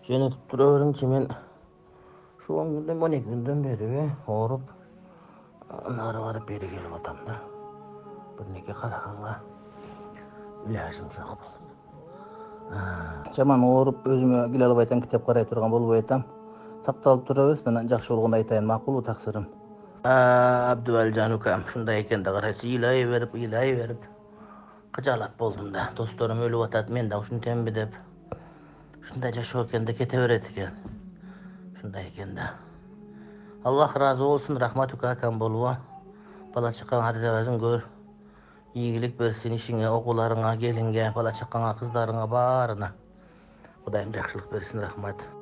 Жөнөтүп тура беріңчи мен şu 10 günden 12 günden beri orup nары барып бери келип атам да. Бирнеке караганга илажым жок болду. Жаман ооруп өзүмө келе албай атам, китеп карай турган болбой атам. Сакталып тура берсин, анан жакшы болгондо айтайын, макулбу таксырым? Абдывалжан укам ушундай экен да карайчы, ыйлай берип кыжаалат болдум да. Досторум өлүп атат, мен да ушинтемби деп. Ушундай жашоо экен да, кете берет экен. Ушундай экен да. Аллах разы болsun, рахмат ука акам болуп. Бала чакаңа арзабазын көр. Ийгилик берсин ишиңе, окууларыңа, келинге, бала чакаңа, кыздарыңа баарына. Кудайым жакшылык берсин, рахмат.